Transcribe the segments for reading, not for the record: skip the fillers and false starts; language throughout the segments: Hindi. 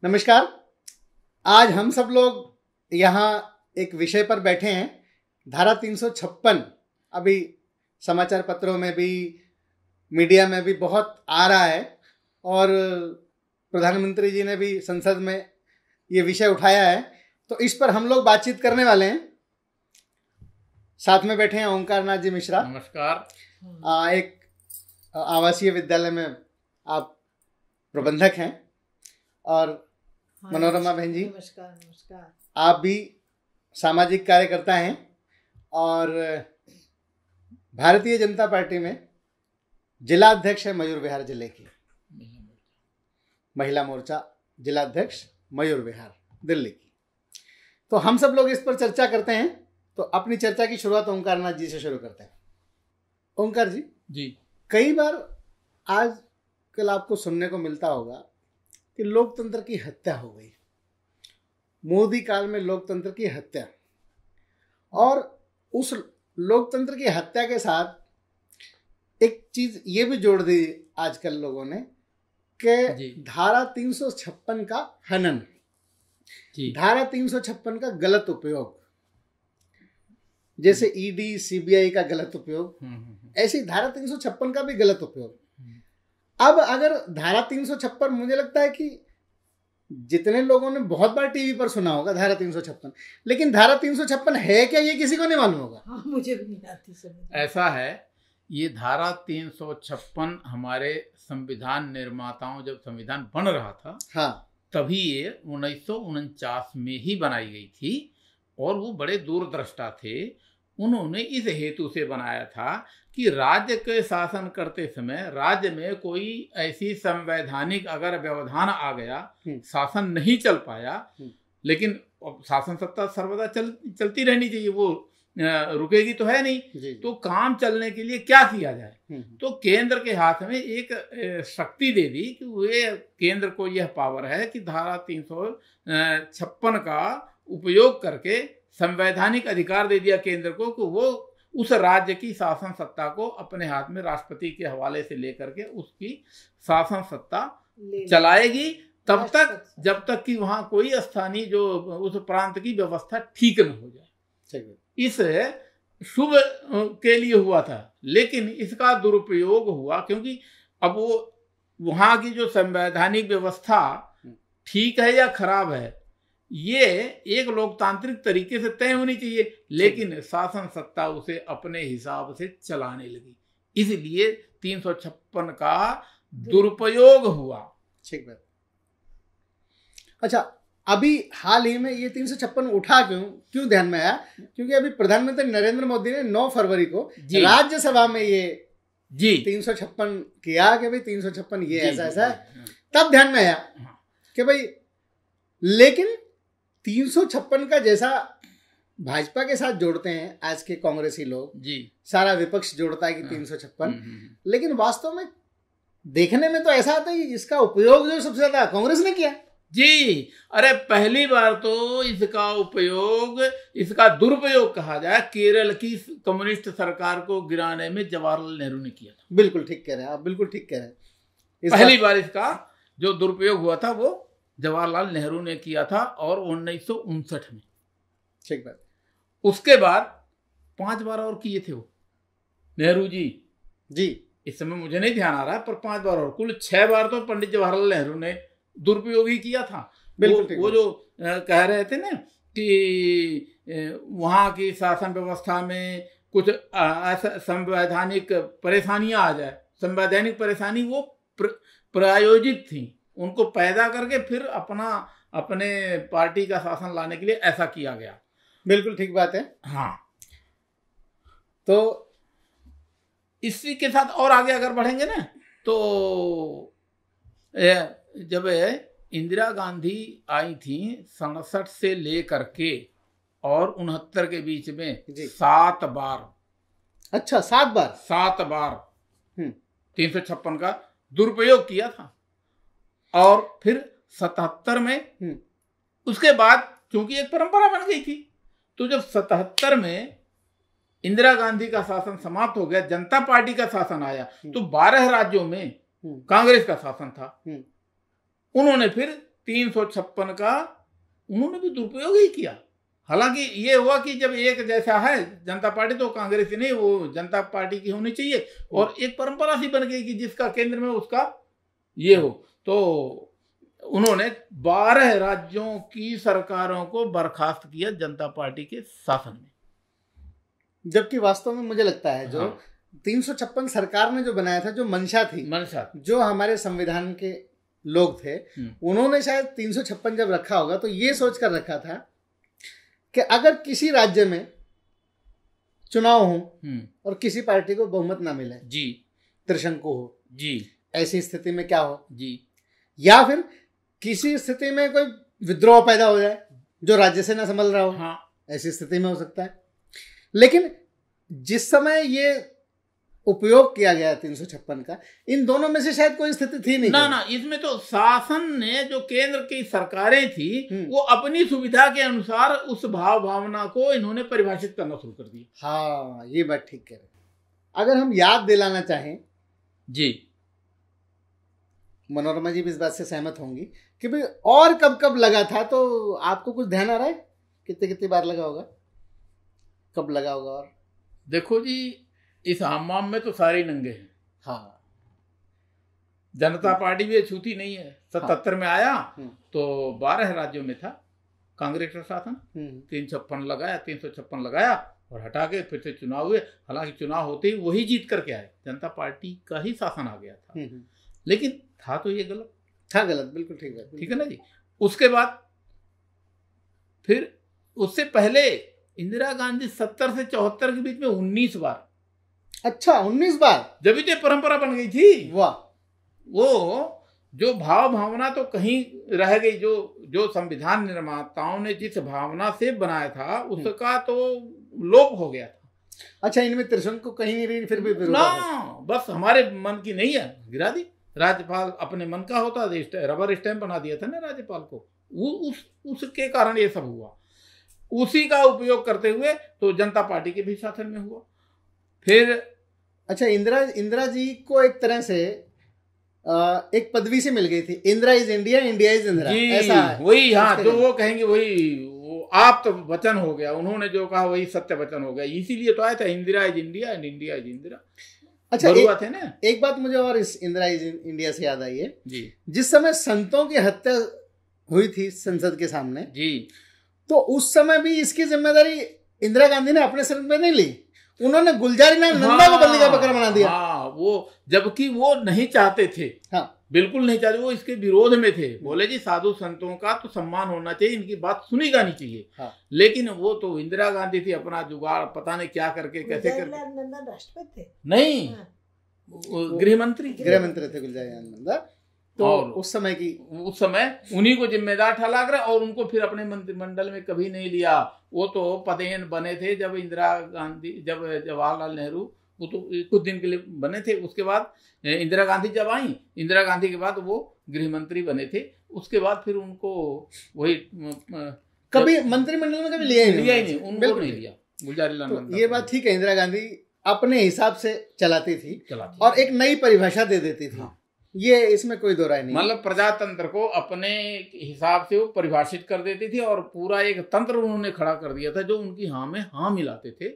नमस्कार। आज हम सब लोग यहाँ एक विषय पर बैठे हैं। धारा 356 अभी समाचार पत्रों में भी, मीडिया में भी बहुत आ रहा है और प्रधानमंत्री जी ने भी संसद में ये विषय उठाया है, तो इस पर हम लोग बातचीत करने वाले हैं। साथ में बैठे हैं ओंकार नाथ जी मिश्रा। नमस्कार। एक आवासीय विद्यालय में आप प्रबंधक हैं, और मनोरमा बहन जी, नमस्कार। नमस्कार। आप भी सामाजिक कार्यकर्ता हैं और भारतीय जनता पार्टी में जिला अध्यक्ष है मयूर विहार जिले की, महिला मोर्चा जिला अध्यक्ष मयूर विहार दिल्ली की। तो हम सब लोग इस पर चर्चा करते हैं। तो अपनी चर्चा की शुरुआत ओंकार नाथ जी से शुरू करते हैं। ओंकार जी, कई बार आजकल आपको सुनने को मिलता होगा कि लोकतंत्र की हत्या हो गई, मोदी काल में लोकतंत्र की हत्या, और उस लोकतंत्र की हत्या के साथ एक चीज ये भी जोड़ दी आजकल लोगों ने कि धारा 356 का हनन, धारा 356 का गलत उपयोग, जैसे ईडी सीबीआई का गलत उपयोग, ऐसी धारा 356 का भी गलत उपयोग। अब अगर धारा 356, मुझे लगता है कि जितने लोगों ने बहुत बार टीवी पर सुना होगा धारा 356, लेकिन धारा 356 है क्या ये किसी को नहीं मालूम होगा। हाँ, मुझे भी नहीं आती समझ। ऐसा है, ये धारा 356 हमारे संविधान निर्माताओं, जब संविधान बन रहा था, हाँ, तभी ये 1949 में ही बनाई गई थी, और वो बड़े दूरदृष्टा थे। उन्होंने इस हेतु से बनाया था कि राज्य के शासन करते समय राज्य में कोई ऐसी संवैधानिक अगर व्यवधान आ गया, शासन नहीं चल पाया, लेकिन शासन सत्ता सर्वदा चलती रहनी चाहिए, वो रुकेगी तो है नहीं। तो काम चलने के लिए क्या किया जाए, तो केंद्र के हाथ में एक शक्ति दे दी कि वे केंद्र को यह पावर है कि धारा 356 का उपयोग करके संवैधानिक अधिकार दे दिया केंद्र को कि वो उस राज्य की शासन सत्ता को अपने हाथ में राष्ट्रपति के हवाले से लेकर के उसकी शासन सत्ता चलाएगी, तब तक जब तक कि वहां कोई स्थानीय जो उस प्रांत की व्यवस्था ठीक न हो जाए। इस शुभ के लिए हुआ था, लेकिन इसका दुरुपयोग हुआ, क्योंकि अब वो वहां की जो संवैधानिक व्यवस्था ठीक है या खराब है, ये एक लोकतांत्रिक तरीके से तय होनी चाहिए, लेकिन शासन सत्ता उसे अपने हिसाब से चलाने लगी, इसलिए 356 का दुरुपयोग हुआ। ठीक बात। अच्छा, अभी हाल ही में ये 356 उठा क्यों ध्यान में आया? क्योंकि अभी प्रधानमंत्री नरेंद्र मोदी ने 9 फरवरी को राज्यसभा में ये 356 किया कि भाई 356 ये ऐसा है, तब ध्यान में आया कि भाई, लेकिन 356 का जैसा भाजपा के साथ जोड़ते हैं आज के कांग्रेसी लोग, सारा विपक्ष जोड़ता है कि 356, लेकिन वास्तव में देखने में तो ऐसा आता है इसका उपयोग जो सबसे ज्यादा कांग्रेस ने किया। अरे पहली बार तो इसका उपयोग, इसका दुरुपयोग कहा जाए, केरल की कम्युनिस्ट सरकार को गिराने में जवाहरलाल नेहरू ने किया था। बिल्कुल ठीक कह रहे हैं आप, बिल्कुल ठीक कह रहे हैं। पहली बार इसका जो दुरुपयोग हुआ था वो जवाहरलाल नेहरू ने किया था, और 1959 में। ठीक बात। उसके बाद 5 बार और किए थे वो नेहरू जी। इस समय मुझे नहीं ध्यान आ रहा है, पर 5 बार और, कुल 6 बार तो पंडित जवाहरलाल नेहरू ने दुरुपयोग ही किया था। वो जो कह रहे थे ना कि वहाँ की शासन व्यवस्था में कुछ संवैधानिक परेशानियां आ जाए, संवैधानिक परेशानी वो प्रायोजित थी, उनको पैदा करके फिर अपने पार्टी का शासन लाने के लिए ऐसा किया गया। बिल्कुल ठीक बात है। हाँ, तो इसी के साथ और आगे अगर बढ़ेंगे ना, तो जब इंदिरा गांधी आई थी 67 से लेकर के और 69 के बीच में 7 बार, अच्छा 7 बार 356 का दुरुपयोग किया था, और फिर 77 में उसके बाद क्योंकि एक परंपरा बन गई थी, तो जब 77 में इंदिरा गांधी का शासन समाप्त हो गया, जनता पार्टी का शासन आया, तो 12 राज्यों में कांग्रेस का शासन था। उन्होंने फिर 356 का उन्होंने भी दुरुपयोग ही किया। हालांकि ये हुआ कि जब एक जैसा है जनता पार्टी तो कांग्रेस ही नहीं, वो जनता पार्टी की होनी चाहिए, और एक परंपरा सी बन गई कि जिसका केंद्र में उसका ये हो। तो उन्होंने 12 राज्यों की सरकारों को बर्खास्त किया जनता पार्टी के शासन में। जबकि वास्तव में मुझे लगता है जो 356 सरकार ने जो बनाया था, जो मंशा थी, जो हमारे संविधान के लोग थे, उन्होंने शायद 356 जब रखा होगा तो ये सोचकर रखा था कि अगर किसी राज्य में चुनाव हो और किसी पार्टी को बहुमत ना मिले जी, त्रिशंकु हो जी, ऐसी स्थिति में क्या हो जी, या फिर किसी स्थिति में कोई विद्रोह पैदा हो जाए जो राज्य से ना संभल रहा हो, ऐसी स्थिति में हो सकता है। लेकिन जिस समय ये उपयोग किया गया 356 का, इन दोनों में से शायद कोई स्थिति थी नहीं ना, इसमें तो शासन ने, जो केंद्र की सरकारें थी, वो अपनी सुविधा के अनुसार उस भाव भावना को इन्होंने परिभाषित करना शुरू कर दिया। हाँ, ये बात ठीक कह रहे हैं। अगर हम याद दिलाना चाहें जी, मनोरमा जी भी इस बात से सहमत होंगी कि भाई और कब कब लगा था, तो आपको कुछ ध्यान आ रहा है कितनी बार लगा होगा, कब लगा होगा? और देखो जी, इस हमाम में तो सारे नंगे हैं। हाँ, जनता पार्टी भी छूती नहीं है। 77 में आया तो 12 राज्यों में था कांग्रेस का शासन, 356 लगाया और हटा के फिर से चुनाव हुए। हालांकि चुनाव होते ही वही जीत करके आए, जनता पार्टी का ही शासन आ गया था। लेकिन था तो ये गलत, था गलत, बिल्कुल ठीक है, ठीक है ना जी। उसके बाद फिर उससे पहले इंदिरा गांधी 70 से 74 के बीच में 19 बार, अच्छा 19 बार, जब ये परंपरा बन गई थी। वाह, वो जो भाव भावना तो कहीं रह गई, जो संविधान निर्माताओं ने जिस भावना से बनाया था उसका तो लोप हो गया था। अच्छा, इनमें त्रिशंकु कहीं नहीं रही, फिर भी ना, बस हमारे मन की नहीं है, गिरा दी। राज्यपाल अपने मन का होता, रबर स्टैंप बना दिया था ना राज्यपाल को, उसके कारण ये सब हुआ। उसी का उपयोग करते हुए तो जनता पार्टी के भी शासन में हुआ। फिर अच्छा, इंदिरा जी को एक तरह से एक पदवी से मिल गई थी, Indira is India, India is Indira, ऐसा वही। हाँ, जो वो कहेंगे वही, वो आप तो वचन हो गया, उन्होंने जो कहा वही सत्य वचन हो गया। इसीलिए तो आया था Indira is India and India is Indira. अच्छा, एक बात मुझे और इस इंदिरा इज इंडिया से याद आई है जी, जिस समय संतों की हत्या हुई थी संसद के सामने जी, तो उस समय भी इसकी जिम्मेदारी इंदिरा गांधी ने अपने सिर पे नहीं ली, उन्होंने गुलजारी लाल नंदा को बल्ली का बकरा बना दिया। हाँ, वो जबकि वो नहीं चाहते थे। हाँ, बिल्कुल नहीं चाहते, वो इसके विरोध में थे। बोले जी साधु संतों का तो सम्मान होना चाहिए, इनकी बात सुनी जानी चाहिए। हाँ, लेकिन वो तो इंदिरा गांधी थी, अपना जुगाड़ पता नहीं क्या करके कैसे करके, राष्ट्रपति थे नहीं, गृह मंत्री थे गुलजारी लाल नंदा। तो उस समय उन्हीं को जिम्मेदार ठहरा कर, और उनको फिर अपने मंत्रिमंडल में कभी नहीं लिया। वो तो पदेन बने थे जब जवाहरलाल नेहरू, वो तो कुछ दिन के लिए बने थे। उसके बाद इंदिरा गांधी जब आई, इंदिरा गांधी के बाद वो गृह मंत्री बने थे। उसके बाद फिर उनको वही कभी मंत्रिमंडल में कभी लिया ही नहीं, उनको नहीं लिया गुलजारी लाल नंदा। ये बात ठीक है, इंदिरा गांधी अपने हिसाब से चलाती थी और एक नई परिभाषा दे देती थी। हाँ, ये इसमें कोई दो राय नहीं, मतलब प्रजातंत्र को अपने हिसाब से वो परिभाषित कर देती थी और पूरा एक तंत्र उन्होंने खड़ा कर दिया था जो उनकी हाँ में हाँ मिलाते थे।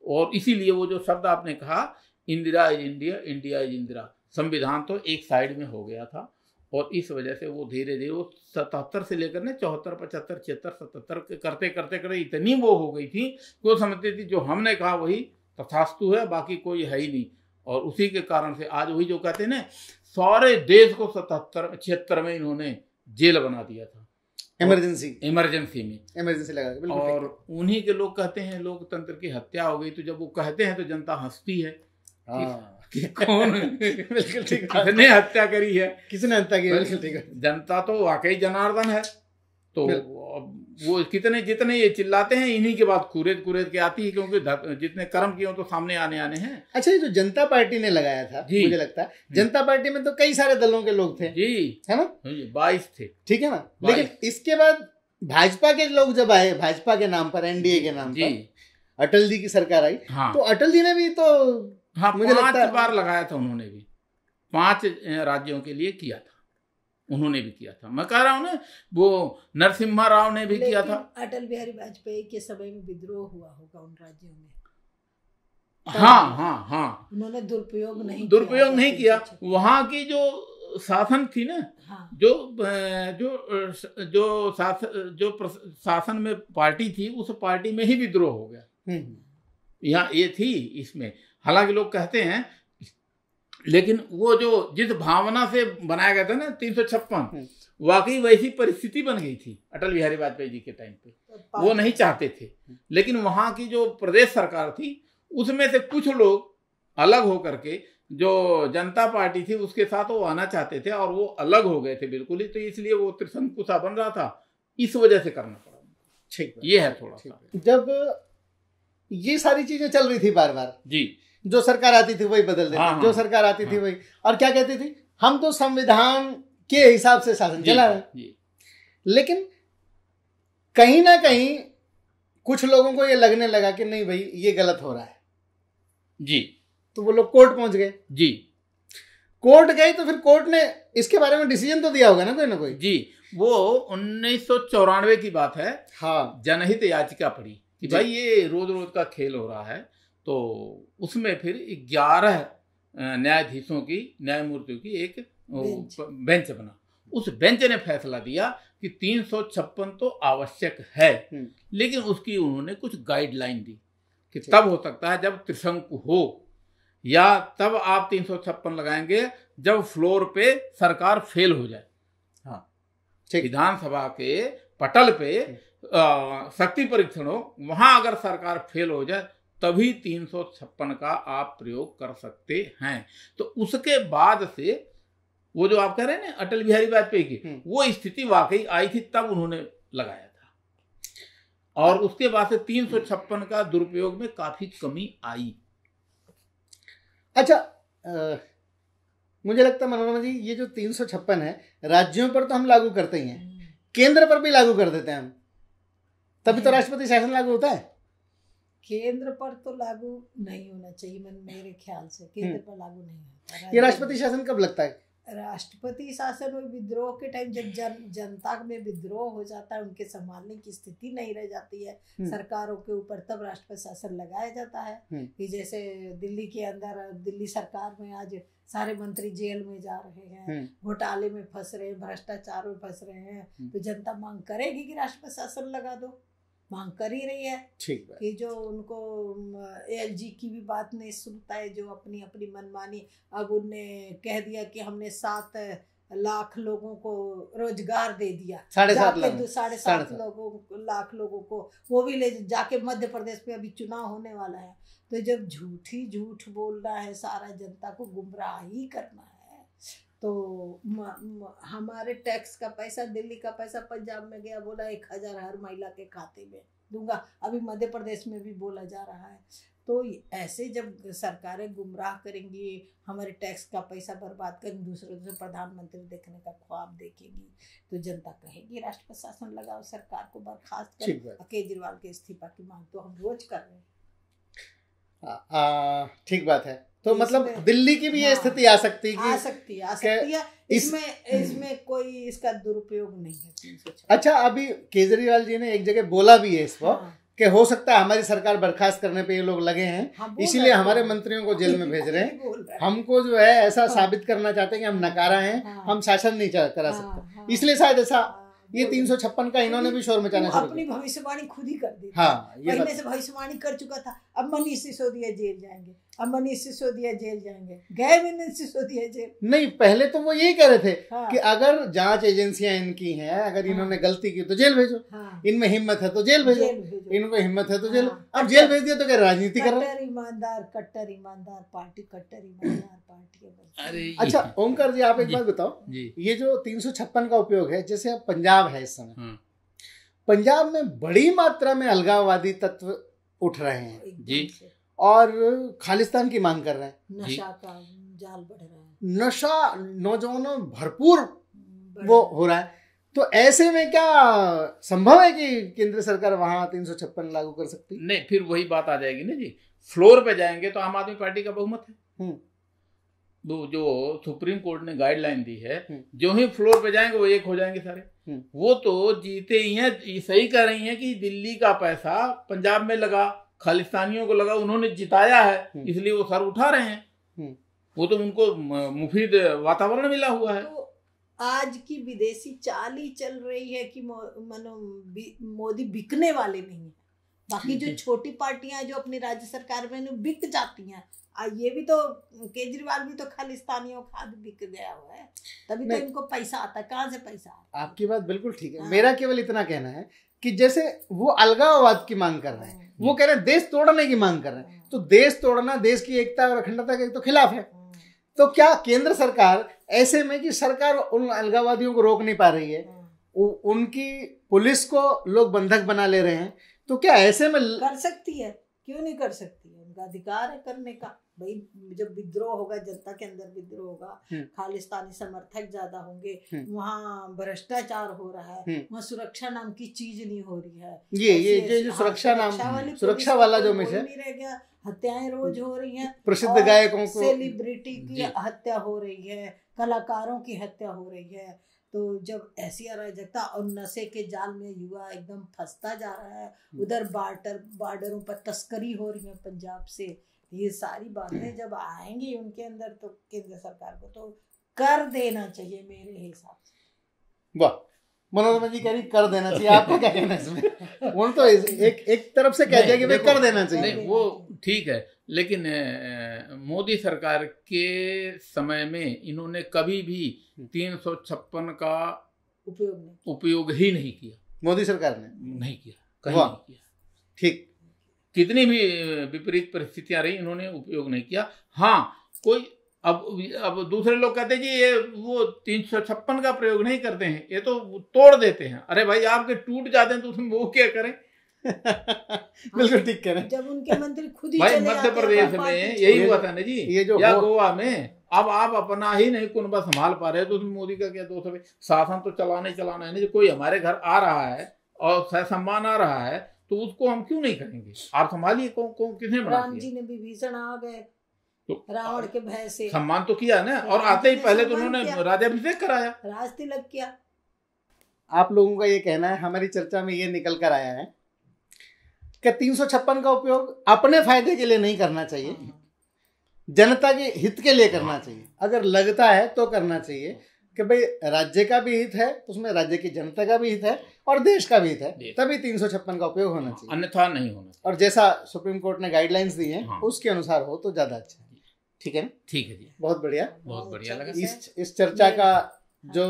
और इसीलिए वो जो शब्द आपने कहा, Indira is India, India is Indira, संविधान तो एक साइड में हो गया था। और इस वजह से वो धीरे धीरे वो 77 से लेकर 74, 75, 76, 77 करते करते इतनी वो हो गई थी कि वो समझती थी जो हमने कहा वही तथास्तु है, बाकी कोई है ही नहीं। और उसी के कारण से आज वही जो कहते हैं ना, सारे देश को 76 में इन्होंने जेल बना दिया था, इमरजेंसी लगा। और उन्हीं के लोग कहते हैं लोकतंत्र की हत्या हो गई। तो जब वो कहते हैं तो जनता हंसती है कि कौन बिल्कुल ठीक, किसने हत्या करी है, किसने हत्या की, बिल्कुल ठीक है। जनता तो वाकई जनार्दन है। तो वो जितने ये चिल्लाते हैं, इन्हीं के बाद कुरेद के आती है, क्योंकि जितने कर्म किए तो सामने आने हैं। अच्छा, ये जो जनता पार्टी ने लगाया था, मुझे लगता है जनता पार्टी में तो कई सारे दलों के लोग थे जी, है ना, 22 थे, ठीक है ना। लेकिन इसके बाद भाजपा के लोग जब आए, भाजपा के नाम पर, एनडीए के नाम पर अटल जी की सरकार आई। हाँ, तो अटल जी ने भी तो मुझे लगता है 5 बार लगाया था, उन्होंने भी 5 राज्यों के लिए किया था। उन्होंने भी किया था। मैं कह रहा हूँ ना, वो नरसिम्हा राव ने भी किया था। अटल बिहारी वाजपेयी के समय में विद्रोह हुआ होगा उन राज्यों में। हाँ हाँ हाँ, उन्होंने दुरुपयोग नहीं किया। वहाँ की जो शासन थी ना, हाँ। जो शासन में पार्टी थी, उस पार्टी में ही विद्रोह हो गया। यहाँ ये थी इसमें। हालांकि लोग कहते हैं, लेकिन वो जो जिस भावना से बनाया गया था ना 356, वाकई वैसी परिस्थिति बन गई थी अटल बिहारी वाजपेयी जी के टाइम पे। वो नहीं चाहते थे, लेकिन वहाँ की जो प्रदेश सरकार थी उसमें से कुछ लोग अलग होकर के जो जनता पार्टी थी उसके साथ वो आना चाहते थे, और वो अलग हो गए थे बिल्कुल ही। तो इसलिए वो त्रिशंकु सा बन रहा था, इस वजह से करना पड़ा। ठीक, ये है थोड़ा सा। जब ये सारी चीजें चल रही थी बार बार जी, जो सरकार आती थी वही बदल देती, हाँ, जो सरकार आती थी वही, और क्या कहती थी, हम तो संविधान के हिसाब से शासन चला रहे। लेकिन कहीं ना कहीं कुछ लोगों को ये लगने लगा कि नहीं भाई ये गलत हो रहा है जी, तो वो लोग कोर्ट पहुंच गए जी। कोर्ट गए तो फिर कोर्ट ने इसके बारे में डिसीजन तो दिया होगा ना कोई जी। वो 1994 की बात है। हाँ, जनहित याचिका पड़ी कि भाई ये रोज रोज का खेल हो रहा है। तो उसमें फिर 11 न्यायाधीशों की, न्यायमूर्तियों की एक बेंच बना। उस बेंच ने फैसला दिया कि 356 तो आवश्यक है, लेकिन उसकी उन्होंने कुछ गाइडलाइन दी कि तब हो सकता है जब त्रिशंकु हो, या तब आप 356 लगाएंगे जब फ्लोर पे सरकार फेल हो जाए। हाँ, विधानसभा के पटल पे शक्ति परीक्षण हो, वहां अगर सरकार फेल हो जाए तभी 356 का आप प्रयोग कर सकते हैं। तो उसके बाद से वो जो आप कह रहे हैं ना अटल बिहारी वाजपेयी की, वो स्थिति वाकई आई थी, तब उन्होंने लगाया था, और उसके बाद से 356 का दुरुपयोग में काफी कमी आई। अच्छा, मुझे लगता है मनोरमा जी, ये जो 356 है राज्यों पर तो हम लागू करते ही हैं, केंद्र पर भी लागू कर देते हैं हम, तभी तो राष्ट्रपति शासन लागू होता है। केंद्र पर तो लागू नहीं होना चाहिए, मेरे ख्याल से केंद्र पर लागू नहीं होता। ये राष्ट्रपति शासन कब लगता है? राष्ट्रपति शासन में विद्रोह के टाइम, जब जनता में विद्रोह हो जाता है, उनके संभालने की स्थिति नहीं रह जाती है सरकारों के ऊपर, तब राष्ट्रपति शासन लगाया जाता है। कि जैसे दिल्ली के अंदर, दिल्ली सरकार में आज सारे मंत्री जेल में जा रहे हैं, घोटाले में फंस रहे हैं, भ्रष्टाचार में फंस रहे हैं, तो जनता मांग करेगी कि राष्ट्रपति शासन लगा दो। मांग कर ही रही है। ठीक है। कि जो उनको एलजी की भी बात नहीं सुनता है, जो अपनी अपनी मनमानी, अब उनने कह दिया कि हमने 7 लाख लोगों को रोजगार दे दिया, 7.5 लाख लोगों को, वो भी ले जाके मध्य प्रदेश में अभी चुनाव होने वाला है। तो जब झूठ बोलना है, सारा जनता को गुमराह ही करना है, तो हमारे टैक्स का पैसा, दिल्ली का पैसा पंजाब में गया, बोला 1000 हर महिला के खाते में दूंगा, अभी मध्य प्रदेश में भी बोला जा रहा है। तो ऐसे जब सरकारें गुमराह करेंगी, हमारे टैक्स का पैसा बर्बाद करेंगी, दूसरे प्रधानमंत्री देखने का ख्वाब देखेगी, तो जनता कहेगी राष्ट्रपति शासन लगाओ, सरकार को बर्खास्त करो। केजरीवाल के इस्तीफा की मांग तो हम रोज कर रहे हैं। ठीक बात है। तो मतलब दिल्ली की भी ये स्थिति आ सकती है, आ सकती है। इसमें कोई इसका दुरुपयोग नहीं है। अच्छा, अभी केजरीवाल जी ने एक जगह बोला भी है इसको, कि हो सकता है हमारी सरकार बर्खास्त करने पे ये लोग लगे हैं, इसीलिए हमारे मंत्रियों को जेल में भेज रहे हैं, हमको जो है ऐसा साबित करना चाहते हैं कि हम नकारा हैं, हम शासन नहीं करा सकते, इसलिए शायद ऐसा ये 356 का इन्होंने भी शोर मचाना शुरू किया। अपनी भविष्यवाणी खुद ही कर दी। हाँ, ये पहले से भविष्यवाणी कर चुका था। अब मनीष सिसोदिया जेल जाएंगे, अब मनीष सिसोदिया जेल जाएंगे, गए मनीष सिसोदिया जेल नहीं। पहले तो वो यही कह रहे थे कि अगर जांच एजेंसियां इनकी हैं, अगर इन्होंने गलती की तो जेल भेजो, इनमें हिम्मत है तो जेल भेजो, इनको हिम्मत है तो जेल। अब जेल भेज दिया तो क्या राजनीति कर रहे हैं? कट्टर ईमानदार पार्टी, कट्टर ईमानदार पार्टी। अच्छा ओमकार जी, आप एक बात बताओ, ये जो 356 का उपयोग है, जैसे अब पंजाब है इस समय, पंजाब में बड़ी मात्रा में अलगाववादी तत्व उठ रहे हैं जी, और खालिस्तान की मांग कर रहे हैं, नशा का जाल बढ़ रहा है, नशा नौजवानों भरपूर वो हो रहा है। तो ऐसे में क्या संभव है कि केंद्र सरकार वहां 356 लागू कर सकती? नहीं, फिर वही बात आ जाएगी ना जी, फ्लोर पे जाएंगे तो आम आदमी पार्टी का बहुमत है, जो सुप्रीम कोर्ट ने गाइडलाइन दी है, जो ही फ्लोर पे जाएंगे वो एक हो जाएंगे सारे। वो तो जीते ही हैं, सही कह रही हैं कि दिल्ली का पैसा पंजाब में लगा, खालिस्तानियों को लगा, उन्होंने जिताया है इसलिए वो सर उठा रहे हैं। वो तो उनको मुफीद वातावरण मिला हुआ है। तो आज की विदेशी चाल ही चल रही है कि मोदी बिकने वाले नहीं है। बाकी जो छोटी पार्टियां जो अपनी राज्य सरकार में बिक जाती हैं, ये भी तो केजरीवाल भी तो खालिस्तानियों खाद बिक गया हुआ है, तभी तो इनको पैसा आता है। कहाँ से पैसा आता है? आपकी बात बिल्कुल ठीक है। मेरा केवल इतना कहना है कि जैसे वो अलगाववाद की मांग कर रहे हैं, वो कह रहे हैं देश तोड़ने की मांग कर रहे हैं, तो देश तोड़ना देश की एकता और अखंडता के तो खिलाफ है। तो क्या केंद्र सरकार ऐसे में कि सरकार उन अलगाववादियों को रोक नहीं पा रही है, उनकी पुलिस को लोग बंधक बना ले रहे हैं, तो क्या ऐसे में कर सकती है? क्यों नहीं कर सकती है? उनका अधिकार है करने का। भाई जब विद्रोह होगा, जनता के अंदर विद्रोह होगा, खालिस्तानी समर्थक ज्यादा होंगे, वहाँ भ्रष्टाचार हो रहा है, वहाँ सुरक्षा नाम की चीज नहीं हो रही है। ये जो सुरक्षा वाला जो मिशन नहीं रह गया। हत्याएं रोज हो रही हैं, प्रसिद्ध गायकों को, सेलिब्रिटी की हत्या हो रही है, कलाकारों की हत्या हो रही है। तो जब ऐसी अराजकता और नशे के जाल में युवा एकदम फंसता जा रहा है, उधर बॉर्डरों पर तस्करी हो रही है पंजाब से, ये सारी बातें जब आएंगी उनके अंदर, तो केंद्र सरकार को तो कर देना चाहिए मेरे हिसाब से। वाह, मनोरमा जी कह रही कर देना चाहिए, आपको क्या कहना है इसमें? उन तो एक तरफ से कह दिया कि भाई कर देना चाहिए। नहीं, वो ठीक है, लेकिन मोदी सरकार के समय में इन्होंने कभी भी 356 का उपयोग ही नहीं किया। मोदी सरकार ने नहीं किया, कहीं नहीं किया। ठीक, कितनी भी विपरीत परिस्थितियां रही, इन्होंने उपयोग नहीं किया। हाँ, कोई अब दूसरे लोग कहते हैं जी ये वो 356 का प्रयोग नहीं करते हैं, ये तो तोड़ देते हैं। अरे भाई आपके टूट जाते हैं तो उसमें वो क्या करें? बिल्कुल ठीक कह रहे हैं। जब उनके मंत्री खुद ही भाई मध्य प्रदेश में यही हुआ था ना जी, ये जो या गोवा में। अब आप अपना ही नहीं कुनबा संभाल पा रहे तो उसमें मोदी का क्या दोष है? शासन तो चलाना है ना। कोई हमारे घर आ रहा है और सहसम्मान आ रहा है तो उसको हम क्यों नहीं करेंगे? आप संभालिए। किसने बना? राम जी ने विभीषण आ गए तो रावण के भय से सम्मान तो किया ना, और आते ही पहले तो उन्होंने राज्याभिषेक कराया, राज तिलक किया। आप लोगों का ये कहना है, हमारी चर्चा में ये निकल कर आया है कि 356 का उपयोग अपने फायदे के लिए नहीं करना चाहिए, जनता के हित के लिए करना चाहिए। अगर लगता है तो करना चाहिए कि भाई राज्य का भी हित है, उसमें राज्य की जनता का भी हित है और देश का भी हित है, तभी 356 का उपयोग होना चाहिए, अन्यथा नहीं होना। और जैसा सुप्रीम कोर्ट ने गाइडलाइंस दी हैं उसके अनुसार हो तो ज्यादा अच्छा है। ठीक है ना? ठीक है जी, बहुत बढ़िया, बहुत बढ़िया लगा। इस चर्चा का जो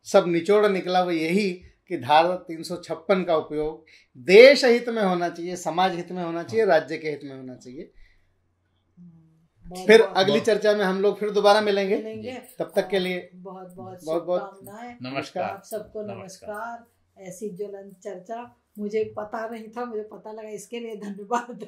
सब निचोड़ निकला वो यही कि धारा 356 का उपयोग देश हित में होना चाहिए, समाज हित में होना चाहिए, राज्य के हित में होना चाहिए। फिर अगली चर्चा में हम लोग फिर दोबारा मिलेंगे। तब तक के लिए बहुत शुभकामनाएं। नमस्कार आप सबको नमस्कार। ऐसी ज्वलंत चर्चा मुझे पता नहीं था, मुझे पता लगा, इसके लिए धन्यवाद।